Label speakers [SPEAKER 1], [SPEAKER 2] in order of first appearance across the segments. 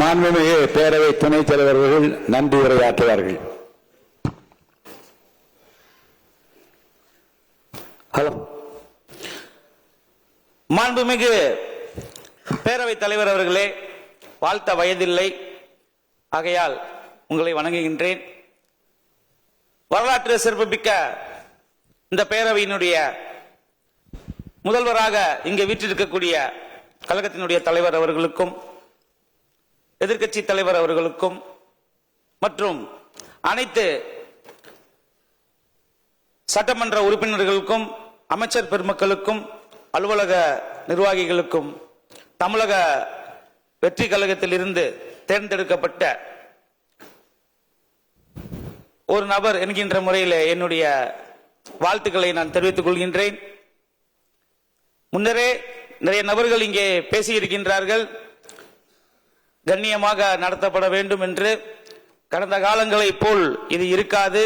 [SPEAKER 1] மாண்புமிகு பேரவை துணைத் தலைவர்கள் நன்றி உரையாற்றுவார்கள்.
[SPEAKER 2] ஹலோ. மாண்புமிகு பேரவைத் தலைவர் அவர்களே, வாழ்த்த வயதில்லை, ஆகையால் உங்களை வணங்குகின்றேன். வரலாற்று சிறப்புமிக்க இந்த பேரவையினுடைய முதல்வராக இங்கே வீற்றிருக்கக்கூடிய கழகத்தினுடைய தலைவர் அவர்களுக்கும், எதிர்க்கட்சி தலைவர் அவர்களுக்கும் மற்றும் அனைத்து சட்டமன்ற உறுப்பினர்களுக்கும், அமைச்சர் பெருமக்களுக்கும், அலுவலக நிர்வாகிகளுக்கும், தமிழக வெற்றி கழகத்தில் இருந்து தேர்ந்தெடுக்கப்பட்ட ஒரு நபர் என்கின்ற முறையில் என்னுடைய வாழ்த்துக்களை நான் தெரிவித்துக் கொள்கின்றேன். முன்னரே நிறைய நபர்கள் இங்கே பேசியிருக்கின்றார்கள், கண்ணியமாக நடத்தப்பட வேண்டும் என்று. கடந்த காலங்களைப் போல் இது இருக்காது.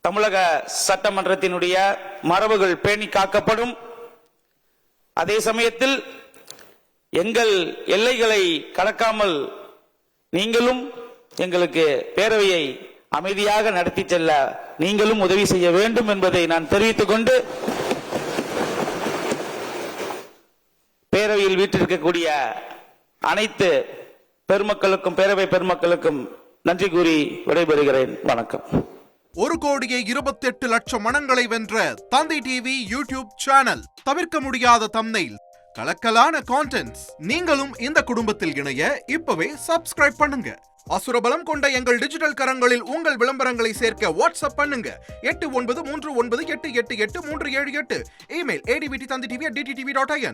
[SPEAKER 2] தமிழக சட்டமன்றத்தினுடைய மரபுகள் பேணி காக்கப்படும். அதே சமயத்தில் எங்கள் எல்லைகளை கடக்காமல் நீங்களும் எங்களுக்கு பேரவையை அமைதியாக நடத்தி செல்ல நீங்களும் உதவி செய்ய வேண்டும் என்பதை நான் தெரிவித்துக் கொண்டு, பேரவையில் வீற்றிருக்கக்கூடிய அனைத்து பெருமக்களுக்கும், பேரவை பெருமக்களுக்கும் நன்றி கூறி விடைபெறுகிறேன். வணக்கம்.
[SPEAKER 3] 1,28,00,000 மனங்களை வென்ற தந்தி டிவி யூடியூப் சேனல். தவிர்க்க முடியாத தம்ப்நெயில், கலக்கலான கான்டென்ட்ஸ். நீங்களும் இந்த குடும்பத்தில் இணைய இப்பவே சப்ஸ்கிரைப் பண்ணுங்க. அசுரபலம் கொண்ட எங்கள் டிஜிட்டல் கரங்களில் உங்கள் விளம்பரங்களை சேர்க்க வாட்ஸ்அப் பண்ணுங்க. 8939888838. Email advttv@dttv.in.